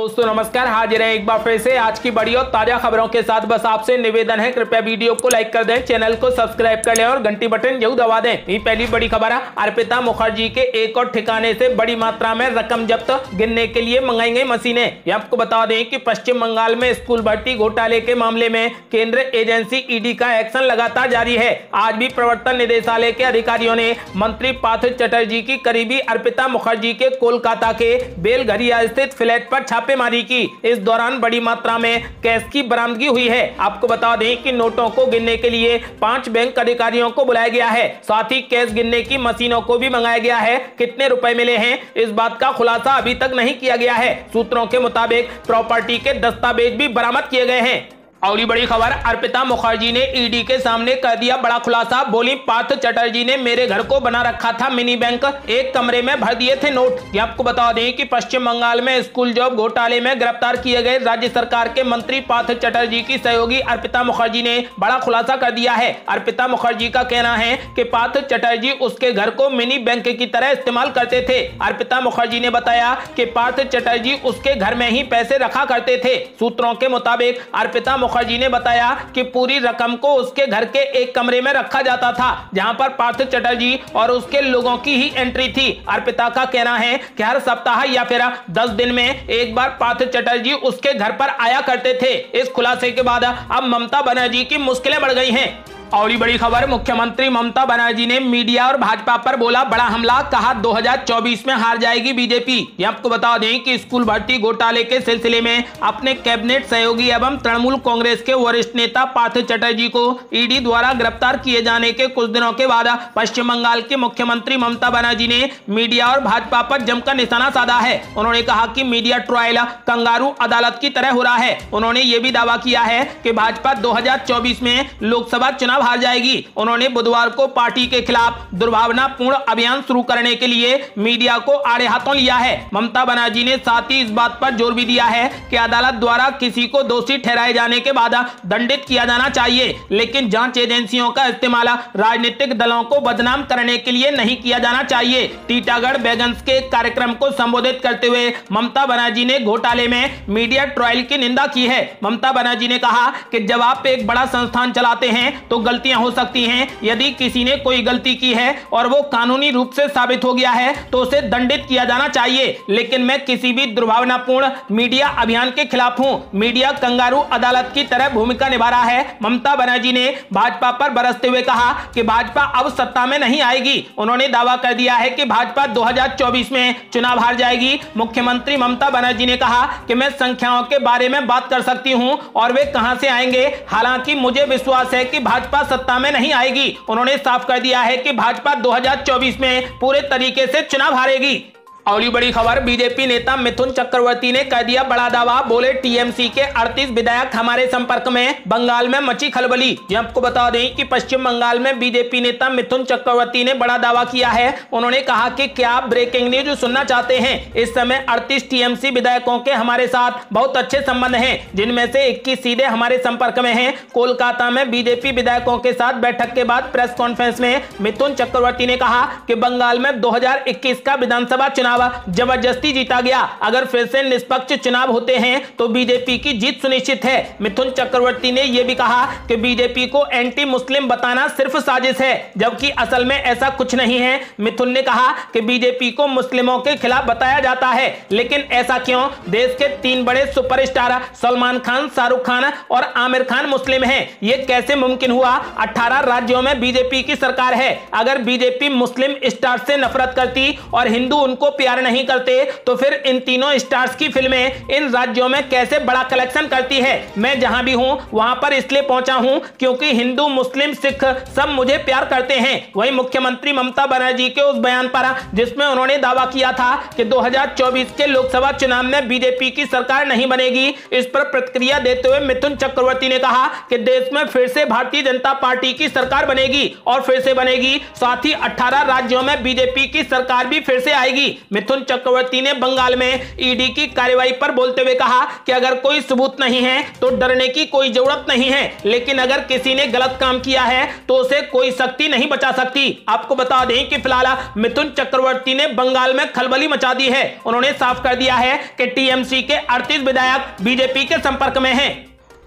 दोस्तों नमस्कार, हाजिर है एक बार फिर से आज की बड़ी और ताजा खबरों के साथ। बस आपसे निवेदन है, कृपया वीडियो को लाइक कर दें, चैनल को सब्सक्राइब कर लें और घंटी बटन जरूर दबा दें। ये पहली बड़ी खबर है, अर्पिता मुखर्जी के एक और ठिकाने से बड़ी मात्रा में रकम जब्त, गिनने के लिए मंगाई गई मशीनें। ये आपको बता दें कि पश्चिम बंगाल में स्कूल भर्ती घोटाले के मामले में केंद्रीय एजेंसी ईडी का एक्शन लगातार जारी है। आज भी प्रवर्तन निदेशालय के अधिकारियों ने मंत्री पार्थ चटर्जी की करीबी अर्पिता मुखर्जी के कोलकाता के बेलघरिया स्थित फ्लैट पर छापेमारी की। इस दौरान बड़ी मात्रा में कैश की बरामदगी हुई है। आपको बता दें कि नोटों को गिनने के लिए 5 बैंक अधिकारियों को बुलाया गया है, साथ ही कैश गिनने की मशीनों को भी मंगाया गया है। कितने रुपए मिले हैं इस बात का खुलासा अभी तक नहीं किया गया है। सूत्रों के मुताबिक प्रॉपर्टी के दस्तावेज भी बरामद किए गए हैं। और बड़ी खबर, अर्पिता मुखर्जी ने ईडी के सामने कर दिया बड़ा खुलासा। बोली, पार्थ चटर्जी ने मेरे घर को बना रखा था मिनी बैंक, एक कमरे में भर दिए थे नोट। ये आपको बता दें कि पश्चिम बंगाल में स्कूल जॉब घोटाले में गिरफ्तार किए गए राज्य सरकार के मंत्री पार्थ चटर्जी की सहयोगी अर्पिता मुखर्जी ने बड़ा खुलासा कर दिया है। अर्पिता मुखर्जी का कहना है कि पार्थ चटर्जी उसके घर को मिनी बैंक की तरह इस्तेमाल करते थे। अर्पिता मुखर्जी ने बताया कि पार्थ चटर्जी उसके घर में ही पैसे रखा करते थे। सूत्रों के मुताबिक अर्पिता मुखर्जी ने बताया कि पूरी रकम को उसके घर के एक कमरे में रखा जाता था, जहां पर पार्थ चटर्जी और उसके लोगों की ही एंट्री थी। अर्पिता का कहना है कि हर सप्ताह या फिर 10 दिन में एक बार पार्थ चटर्जी उसके घर पर आया करते थे। इस खुलासे के बाद अब ममता बनर्जी की मुश्किलें बढ़ गई हैं। और बड़ी खबर, मुख्यमंत्री ममता बनर्जी ने मीडिया और भाजपा पर बोला बड़ा हमला, कहा 2024 में हार जाएगी बीजेपी। ये आपको बता दें कि स्कूल भर्ती घोटाले के सिलसिले में अपने कैबिनेट सहयोगी एवं तृणमूल कांग्रेस के वरिष्ठ नेता पार्थ चटर्जी को ईडी द्वारा गिरफ्तार किए जाने के कुछ दिनों के बाद पश्चिम बंगाल की मुख्यमंत्री ममता बनर्जी ने मीडिया और भाजपा पर जमकर निशाना साधा है। उन्होंने कहा कि मीडिया ट्रायल कंगारू अदालत की तरह हो रहा है। उन्होंने ये भी दावा किया है कि भाजपा 2024 में लोकसभा चुनाव हार जाएगी। उन्होंने बुधवार को पार्टी के खिलाफ दुर्भावनापूर्ण अभियान शुरू करने के लिए मीडिया को आड़े हाथों लिया है। ममता बनर्जी ने साथ ही इस बात पर जोर भी दिया है कि अदालत द्वारा किसी को दोषी ठहराए जाने के बाद दंडित किया जाना चाहिए, लेकिन जांच एजेंसियों का इस्तेमाल राजनीतिक दलों को बदनाम करने के लिए नहीं किया जाना चाहिए। टीटागढ़ बैगन्स के कार्यक्रम को संबोधित करते हुए ममता बनर्जी ने घोटाले में मीडिया ट्रायल की निंदा की है। ममता बनर्जी ने कहा कि जब आप एक बड़ा संस्थान चलाते हैं तो गलतियां हो सकती हैं। यदि किसी ने कोई गलती की है और वो कानूनी रूप से साबित हो गया है तो उसे दंडित किया जाना चाहिए, लेकिन मैं किसी भी दुर्भावनापूर्ण मीडिया अभियान के खिलाफ हूं। मीडिया कंगारू अदालत की तरह भूमिका निभा रहा है। ममता बनर्जी ने भाजपा पर बरसते हुए कहा कि भाजपा अब सत्ता में नहीं आएगी। उन्होंने दावा कर दिया है कि भाजपा 2024 में चुनाव हार जाएगी। मुख्यमंत्री ममता बनर्जी ने कहा कि मैं संख्याओं के बारे में बात कर सकती हूं और वे कहां से आएंगे, हालांकि मुझे विश्वास है कि भाजपा सत्ता में नहीं आएगी। उन्होंने साफ कर दिया है कि भाजपा 2024 में पूरे तरीके से चुनाव हारेगी। और बड़ी खबर, बीजेपी नेता मिथुन चक्रवर्ती ने कर दिया बड़ा दावा। बोले, टीएमसी के 38 विधायक हमारे संपर्क में, बंगाल में मची खलबली। आपको बता दें कि पश्चिम बंगाल में बीजेपी नेता मिथुन चक्रवर्ती ने बड़ा दावा किया है। उन्होंने कहा कि क्या आप ब्रेकिंग न्यूज सुनना चाहते हैं? इस समय 38 टीएमसी विधायकों के हमारे साथ बहुत अच्छे संबंध हैं, जिनमें से 21 सीधे हमारे संपर्क में हैं। कोलकाता में बीजेपी विधायकों के साथ बैठक के बाद प्रेस कॉन्फ्रेंस में मिथुन चक्रवर्ती ने कहा कि बंगाल में 2021 का विधानसभा चुनाव जबरदस्ती जीता गया। अगर फिर से निष्पक्ष चुनाव होते हैं तो बीजेपी की जीत सुनिश्चित है। मिथुन चक्रवर्ती ने यह भी कहा कि बीजेपी को एंटी मुस्लिम बताना सिर्फ साजिश है, जबकि असल में ऐसा कुछ नहीं है। मिथुन ने कहा कि बीजेपी को मुस्लिमों के खिलाफ बताया जाता है, लेकिन ऐसा क्यों? देश के 3 बड़े सुपरस्टार सलमान खान, शाहरुख खान और आमिर खान मुस्लिम हैं। यह कैसे मुमकिन हुआ? 18 राज्यों में बीजेपी की सरकार है। अगर बीजेपी मुस्लिम स्टार से नफरत करती और हिंदू उनको प्यार नहीं करते तो फिर इन तीनों स्टार्स की फिल्में इन राज्यों में कैसे बड़ा कलेक्शन करती है? मैं जहां भी हूं वहां पर इसलिए पहुंचा हूं क्योंकि हिंदू, मुस्लिम, सिख सब मुझे प्यार करते हैं। वहीं मुख्यमंत्री ममता बनर्जी के उस बयान पर जिसमें उन्होंने दावा किया था कि 2024 के लोकसभा चुनाव में बीजेपी की सरकार नहीं बनेगी, इस पर प्रतिक्रिया देते हुए मिथुन चक्रवर्ती ने कहा कि देश में फिर से भारतीय जनता पार्टी की सरकार बनेगी और फिर से बनेगी। साथ ही 18 राज्यों में बीजेपी की सरकार भी फिर से आएगी। मिथुन चक्रवर्ती ने बंगाल में ईडी की कार्रवाई पर बोलते हुए कहा कि अगर कोई सबूत नहीं है तो डरने की कोई जरूरत नहीं है, लेकिन अगर किसी ने गलत काम किया है तो उसे कोई शक्ति नहीं बचा सकती। आपको बता दें कि फिलहाल मिथुन चक्रवर्ती ने बंगाल में खलबली मचा दी है। उन्होंने साफ कर दिया है कि टीएमसी के 38 विधायक बीजेपी के संपर्क में हैं।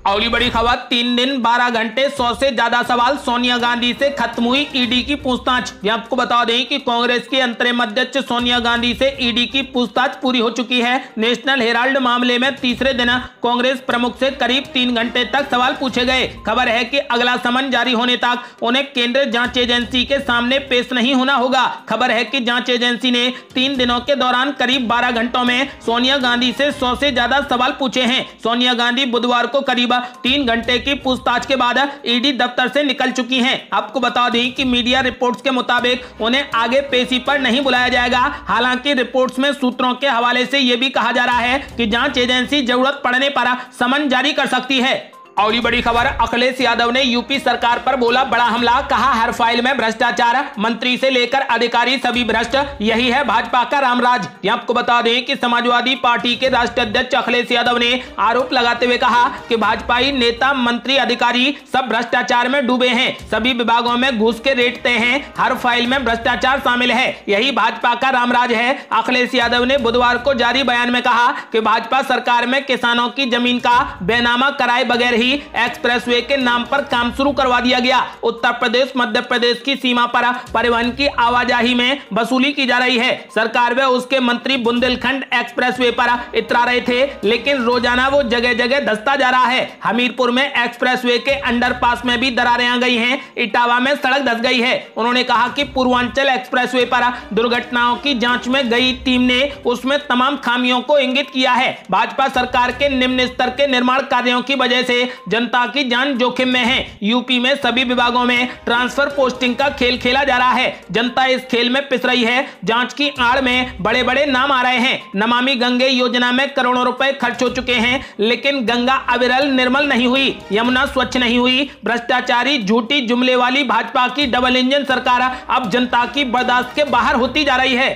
अगली बड़ी खबर, 3 दिन 12 घंटे 100 से ज्यादा सवाल, सोनिया गांधी से खत्म हुई ईडी की पूछताछ। आपको बता दें कि कांग्रेस की अंतरिम अध्यक्ष सोनिया गांधी से ईडी की पूछताछ पूरी हो चुकी है। नेशनल हेराल्ड मामले में तीसरे दिन कांग्रेस प्रमुख से करीब 3 घंटे तक सवाल पूछे गए। खबर है कि अगला समन जारी होने तक उन्हें केंद्रीय जांच एजेंसी के सामने पेश नहीं होना होगा। खबर है कि जांच एजेंसी ने 3 दिनों के दौरान करीब 12 घंटों में सोनिया गांधी से 100 से ज्यादा सवाल पूछे हैं। सोनिया गांधी बुधवार को करीब 3 घंटे की पूछताछ के बाद ईडी दफ्तर से निकल चुकी हैं। आपको बता दें कि मीडिया रिपोर्ट्स के मुताबिक उन्हें आगे पेशी पर नहीं बुलाया जाएगा। हालांकि रिपोर्ट्स में सूत्रों के हवाले से यह भी कहा जा रहा है कि जांच एजेंसी जरूरत पड़ने पर समन जारी कर सकती है। अगली बड़ी खबर, अखिलेश यादव ने यूपी सरकार पर बोला बड़ा हमला, कहा हर फाइल में भ्रष्टाचार, मंत्री से लेकर अधिकारी सभी भ्रष्ट, यही है भाजपा का रामराज। आपको बता दें कि समाजवादी पार्टी के राष्ट्रीय अध्यक्ष अखिलेश यादव ने आरोप लगाते हुए कहा कि भाजपाई नेता, मंत्री, अधिकारी सब भ्रष्टाचार में डूबे हैं, सभी विभागों में घूस के रेटते हैं, हर फाइल में भ्रष्टाचार शामिल है, यही भाजपा का रामराज है। अखिलेश यादव ने बुधवार को जारी बयान में कहा कि भाजपा सरकार में किसानों की जमीन का बेनामा कराए बगैर ही एक्सप्रेसवे के नाम पर काम शुरू करवा दिया गया। उत्तर प्रदेश मध्य प्रदेश की सीमा पर परिवहन की आवाजाही में वसूली की जा रही है। सरकार व उसके मंत्री बुंदेलखंड एक्सप्रेसवे पर इतरा रहे थे, लेकिन रोजाना वो जगह जगह धंसता जा रहा है। हमीरपुर में एक्सप्रेसवे के अंडरपास में भी दरारें आ गई हैं, इटावा में सड़क धंस गई है। उन्होंने कहा कि पूर्वांचल एक्सप्रेसवे पर दुर्घटनाओं की जांच में गई टीम ने उसमें तमाम खामियों को इंगित किया है। भाजपा सरकार के निम्न स्तर के निर्माण कार्यों की वजह से जनता की जान जोखिम में है। यूपी में सभी विभागों में ट्रांसफर पोस्टिंग का खेल खेला जा रहा है। जनता इस खेल में पिस रही है। जांच की आड़ में बड़े बड़े नाम आ रहे हैं। नमामि गंगे योजना में करोड़ों रुपए खर्च हो चुके हैं, लेकिन गंगा अविरल निर्मल नहीं हुई, यमुना स्वच्छ नहीं हुई। भ्रष्टाचारी झूठी जुमले वाली भाजपा की डबल इंजन सरकार अब जनता की बर्दाश्त के बाहर होती जा रही है।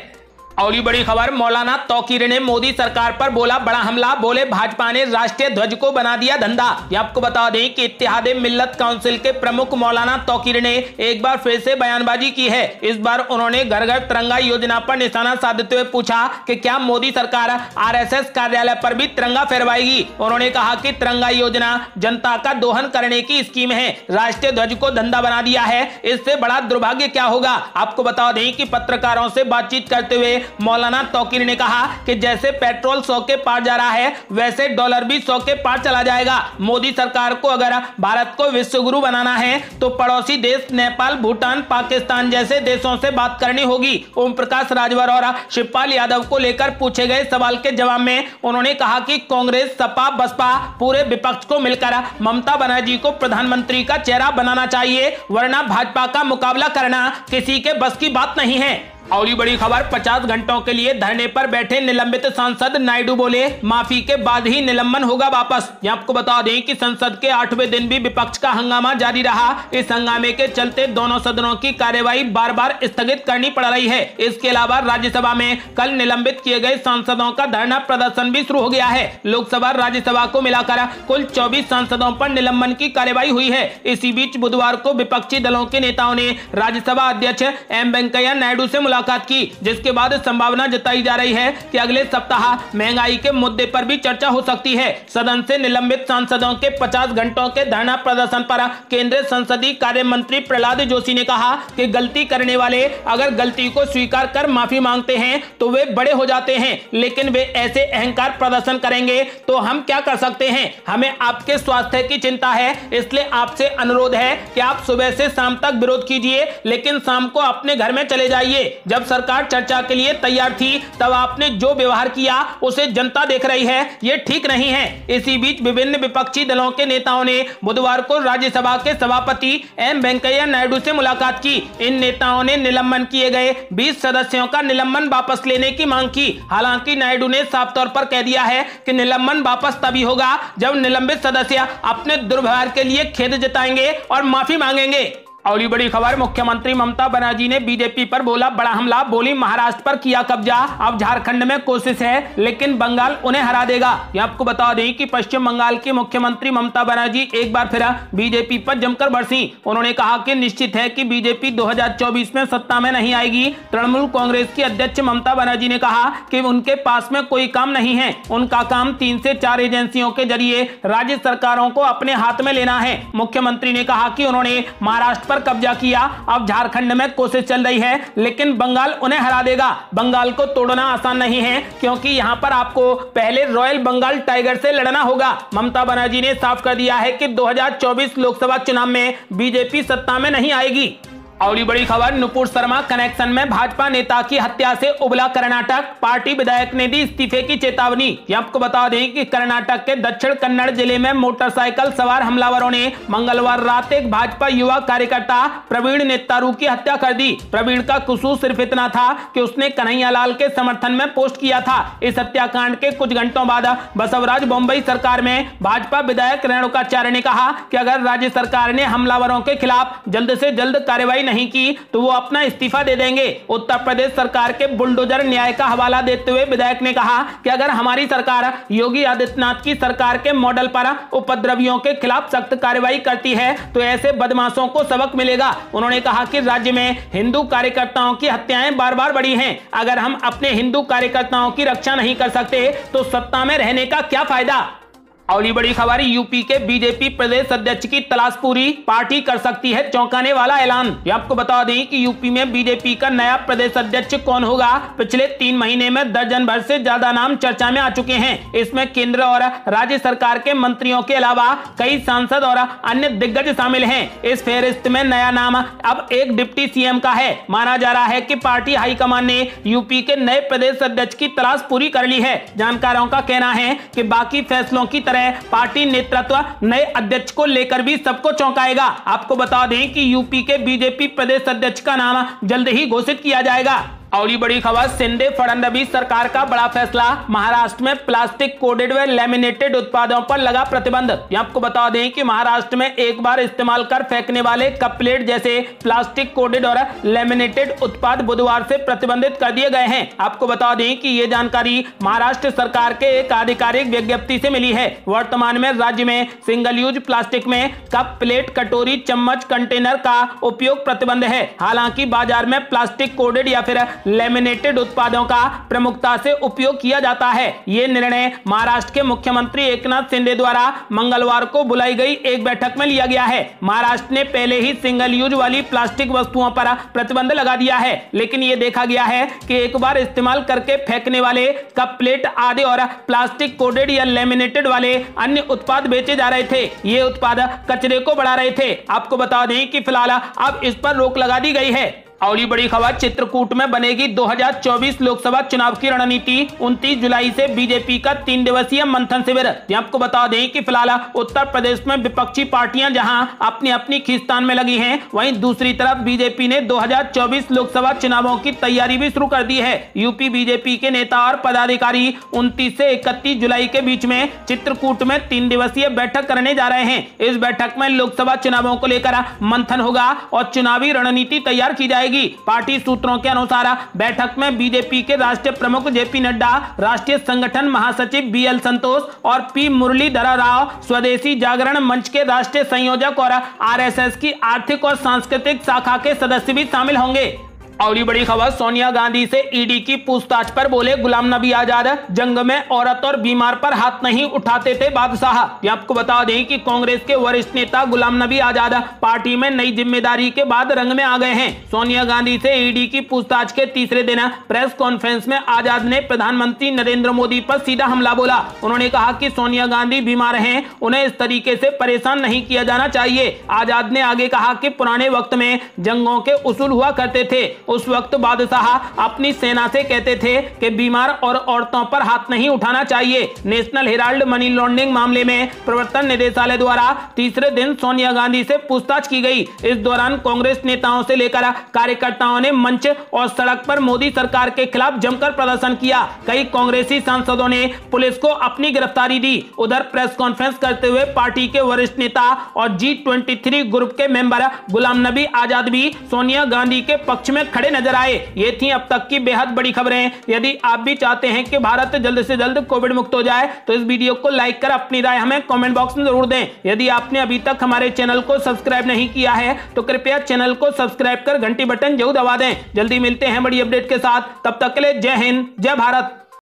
अगली बड़ी खबर, मौलाना तौकीर ने मोदी सरकार पर बोला बड़ा हमला, बोले भाजपा ने राष्ट्रीय ध्वज को बना दिया धंधा। आपको बता दें कि इत्तेहादे मिल्लत काउंसिल के प्रमुख मौलाना तौकीर ने एक बार फिर से बयानबाजी की है। इस बार उन्होंने घर घर तिरंगा योजना पर निशाना साधते हुए पूछा कि क्या मोदी सरकार आरएसएस कार्यालय पर भी तिरंगा फहरवाएगी। उन्होंने कहा कि तिरंगा योजना जनता का दोहन करने की स्कीम है, राष्ट्रीय ध्वज को धंधा बना दिया है, इससे बड़ा दुर्भाग्य क्या होगा। आपको बता दें कि पत्रकारों से बातचीत करते हुए मौलाना तौकीर ने कहा कि जैसे पेट्रोल 100 के पार जा रहा है, वैसे डॉलर भी 100 के पार चला जाएगा। मोदी सरकार को अगर भारत को विश्व गुरु बनाना है तो पड़ोसी देश नेपाल, भूटान, पाकिस्तान जैसे देशों से बात करनी होगी। ओम प्रकाश राजभर और शिवपाल यादव को लेकर पूछे गए सवाल के जवाब में उन्होंने कहा कि कांग्रेस, सपा, बसपा पूरे विपक्ष को मिलकर ममता बनर्जी को प्रधानमंत्री का चेहरा बनाना चाहिए, वरना भाजपा का मुकाबला करना किसी के बस की बात नहीं है। अगली बड़ी खबर, 50 घंटों के लिए धरने पर बैठे निलंबित सांसद, नायडू बोले माफी के बाद ही निलंबन होगा वापस। आपको बता दें कि संसद के 8वें दिन भी विपक्ष का हंगामा जारी रहा। इस हंगामे के चलते दोनों सदनों की कार्यवाही बार बार स्थगित करनी पड़ रही है। इसके अलावा राज्यसभा में कल निलंबित किए गए सांसदों का धरना प्रदर्शन भी शुरू हो गया है। लोकसभा राज्यसभा को मिलाकर कुल 24 सांसदों पर निलंबन की कार्यवाही हुई है। इसी बीच बुधवार को विपक्षी दलों के नेताओं ने राज्यसभा अध्यक्ष एम वेंकैया नायडू से मुलाकात की, जिसके बाद संभावना जताई जा रही है कि अगले सप्ताह महंगाई के मुद्दे पर भी चर्चा हो सकती है। सदन से निलंबित सांसदों के 50 घंटों के धरना प्रदर्शन पर केंद्रीय संसदीय कार्य मंत्री प्रहलाद जोशी ने कहा कि गलती करने वाले अगर गलती को स्वीकार कर माफी मांगते हैं तो वे बड़े हो जाते हैं, लेकिन वे ऐसे अहंकार प्रदर्शन करेंगे तो हम क्या कर सकते हैं। हमें आपके स्वास्थ्य की चिंता है, इसलिए आपसे अनुरोध है कि आप सुबह से शाम तक विरोध कीजिए, लेकिन शाम को अपने घर में चले जाइए। जब सरकार चर्चा के लिए तैयार थी तब आपने जो व्यवहार किया उसे जनता देख रही है, ये ठीक नहीं है। इसी बीच विभिन्न विपक्षी दलों के नेताओं ने बुधवार को राज्यसभा के सभापति एम वेंकैया नायडू से मुलाकात की। इन नेताओं ने निलंबन किए गए 20 सदस्यों का निलंबन वापस लेने की मांग की। हालांकि नायडू ने साफ तौर पर कह दिया है कि निलंबन वापस तभी होगा जब निलंबित सदस्य अपने दुर्व्यवहार के लिए खेद जताएंगे और माफी मांगेंगे। और ये बड़ी खबर, मुख्यमंत्री ममता बनर्जी ने बीजेपी पर बोला बड़ा हमला, बोली महाराष्ट्र पर किया कब्जा, अब झारखंड में कोशिश है लेकिन बंगाल उन्हें हरा देगा। ये आपको बता दें कि पश्चिम बंगाल की मुख्यमंत्री ममता बनर्जी एक बार फिर बीजेपी पर जमकर बरसी। उन्होंने कहा कि निश्चित है कि बीजेपी 2024 में सत्ता में नहीं आएगी। तृणमूल कांग्रेस की अध्यक्ष ममता बनर्जी ने कहा कि उनके पास में कोई काम नहीं है, उनका काम 3 से 4 एजेंसियों के जरिए राज्य सरकारों को अपने हाथ में लेना है। मुख्यमंत्री ने कहा कि उन्होंने महाराष्ट्र पर कब्जा किया, अब झारखंड में कोशिश चल रही है लेकिन बंगाल उन्हें हरा देगा। बंगाल को तोड़ना आसान नहीं है क्योंकि यहां पर आपको पहले रॉयल बंगाल टाइगर से लड़ना होगा। ममता बनर्जी ने साफ कर दिया है कि 2024 लोकसभा चुनाव में बीजेपी सत्ता में नहीं आएगी। और ये बड़ी खबर, नुपुर शर्मा कनेक्शन में भाजपा नेता की हत्या से उबला कर्नाटक, पार्टी विधायक ने दी इस्तीफे की चेतावनी। ये आपको बता दें कि कर्नाटक के दक्षिण कन्नड़ जिले में मोटरसाइकिल सवार हमलावरों ने मंगलवार रात एक भाजपा युवा कार्यकर्ता प्रवीण नेतारू की हत्या कर दी। प्रवीण का कसूर सिर्फ इतना था कि उसने कन्हैयालाल के समर्थन में पोस्ट किया था। इस हत्याकांड के कुछ घंटों बाद बसवराज बॉम्बई सरकार में भाजपा विधायक रेणुकाचार्य ने कहा कि अगर राज्य सरकार ने हमलावरों के खिलाफ जल्द से जल्द कार्रवाई नहीं की तो वो अपना इस्तीफा दे देंगे। उत्तर प्रदेश सरकार के बुलडोजर न्याय का हवाला देते हुए विधायक ने कहा कि अगर हमारी सरकार योगी आदित्यनाथ की सरकार के मॉडल पर उपद्रवियों के खिलाफ सख्त कार्रवाई करती है तो ऐसे बदमाशों को सबक मिलेगा। उन्होंने कहा कि राज्य में हिंदू कार्यकर्ताओं की हत्याएं बार बार बढ़ी हैं। अगर हम अपने हिंदू कार्यकर्ताओं की रक्षा नहीं कर सकते तो सत्ता में रहने का क्या फायदा। और ये बड़ी खबर, यूपी के बीजेपी प्रदेश अध्यक्ष की तलाश पूरी, पार्टी कर सकती है चौंकाने वाला ऐलान। ये आपको बता दें कि यूपी में बीजेपी का नया प्रदेश अध्यक्ष कौन होगा। पिछले 3 महीने में दर्जन भर से ज्यादा नाम चर्चा में आ चुके हैं। इसमें केंद्र और राज्य सरकार के मंत्रियों के अलावा कई सांसद और अन्य दिग्गज शामिल हैं। इस फेहरिस्त में नया नाम अब एक डिप्टी सीएम का है। माना जा रहा है कि पार्टी हाईकमान ने यूपी के नए प्रदेश अध्यक्ष की तलाश पूरी कर ली है। जानकारों का कहना है कि बाकी फैसलों की तरह पार्टी नेतृत्व नए अध्यक्ष को लेकर भी सबको चौंकाएगा। आपको बता दें कि यूपी के बीजेपी प्रदेश अध्यक्ष का नाम जल्द ही घोषित किया जाएगा। और ये बड़ी खबर, शिंदे फडणवीस सरकार का बड़ा फैसला, महाराष्ट्र में प्लास्टिक कोडेड व लेमिनेटेड उत्पादों पर लगा प्रतिबंध। ये आपको बता दें कि महाराष्ट्र में एक बार इस्तेमाल कर फेंकने वाले कप प्लेट जैसे प्लास्टिक कोडेड और लेमिनेटेड उत्पाद बुधवार से प्रतिबंधित कर दिए गए हैं। आपको बता दें कि ये जानकारी महाराष्ट्र सरकार के एक आधिकारिक विज्ञप्ति से मिली है। वर्तमान में राज्य में सिंगल यूज प्लास्टिक में कप प्लेट, कटोरी, चम्मच, कंटेनर का उपयोग प्रतिबंध है। हालांकि बाजार में प्लास्टिक कोडेड या फिर लेमिनेटेड उत्पादों का प्रमुखता से उपयोग किया जाता है। यह निर्णय महाराष्ट्र के मुख्यमंत्री एकनाथ शिंदे द्वारा मंगलवार को बुलाई गई एक बैठक में लिया गया है। महाराष्ट्र ने पहले ही सिंगल यूज वाली प्लास्टिक वस्तुओं पर प्रतिबंध लगा दिया है, लेकिन यह देखा गया है कि एक बार इस्तेमाल करके फेंकने वाले कप प्लेट आदि और प्लास्टिक कोडेड या लेमिनेटेड वाले अन्य उत्पाद बेचे जा रहे थे। ये उत्पाद कचरे को बढ़ा रहे थे। आपको बता दें कि फिलहाल अब इस पर रोक लगा दी गई है। और ये बड़ी खबर, चित्रकूट में बनेगी 2024 लोकसभा चुनाव की रणनीति। 29 जुलाई से बीजेपी का 3 दिवसीय मंथन शिविर। आपको बता दें कि फिलहाल उत्तर प्रदेश में विपक्षी पार्टियां जहां अपनी अपनी खींचतान में लगी हैं, वहीं दूसरी तरफ बीजेपी ने 2024 लोकसभा चुनावों की तैयारी भी शुरू कर दी है। यूपी बीजेपी के नेता और पदाधिकारी 29 से 31 जुलाई के बीच में चित्रकूट में 3 दिवसीय बैठक करने जा रहे हैं। इस बैठक में लोकसभा चुनावों को लेकर मंथन होगा और चुनावी रणनीति तैयार की जाएगी। पार्टी सूत्रों के अनुसार बैठक में बीजेपी के राष्ट्रीय प्रमुख जेपी नड्डा, राष्ट्रीय संगठन महासचिव बीएल संतोष और पी मुरलीधर राव, स्वदेशी जागरण मंच के राष्ट्रीय संयोजक और आरएसएस की आर्थिक और सांस्कृतिक शाखा के सदस्य भी शामिल होंगे। और ये बड़ी खबर, सोनिया गांधी से ईडी की पूछताछ पर बोले गुलाम नबी आजाद, जंग में औरत और बीमार पर हाथ नहीं उठाते थे बादशाह। ये आपको बता दें कि कांग्रेस के वरिष्ठ नेता गुलाम नबी आजाद पार्टी में नई जिम्मेदारी के बाद रंग में आ गए हैं। सोनिया गांधी से ईडी की पूछताछ के तीसरे दिन प्रेस कॉन्फ्रेंस में आजाद ने प्रधानमंत्री नरेंद्र मोदी पर सीधा हमला बोला। उन्होंने कहा कि सोनिया गांधी बीमार हैं, उन्हें इस तरीके से परेशान नहीं किया जाना चाहिए। आजाद ने आगे कहा कि पुराने वक्त में जंगों के उसूल हुआ करते थे, उस वक्त बादशाह अपनी सेना से कहते थे कि बीमार और औरतों पर हाथ नहीं उठाना चाहिए। नेशनल हेराल्ड मनी लॉन्ड्रिंग मामले में प्रवर्तन निदेशालय द्वारा तीसरे दिन सोनिया गांधी से पूछताछ की गई। इस दौरान कांग्रेस नेताओं से लेकर कार्यकर्ताओं ने मंच और सड़क पर मोदी सरकार के खिलाफ जमकर प्रदर्शन किया। कई कांग्रेसी सांसदों ने पुलिस को अपनी गिरफ्तारी दी। उधर प्रेस कॉन्फ्रेंस करते हुए पार्टी के वरिष्ठ नेता और G23 ग्रुप के मेंबर गुलाम नबी आजाद भी सोनिया गांधी के पक्ष में खड़े नजर आए। ये थी अब तक की बेहद बड़ी खबरें। यदि आप भी चाहते हैं कि भारत जल्द से जल्द कोविड मुक्त हो जाए तो इस वीडियो को लाइक कर अपनी राय हमें कमेंट बॉक्स में जरूर दें। यदि आपने अभी तक हमारे चैनल को सब्सक्राइब नहीं किया है तो कृपया चैनल को सब्सक्राइब कर घंटी बटन जरूर दबा दें। जल्दी मिलते हैं बड़ी अपडेट के साथ, तब तक के लिए जय हिंद, जय भारत।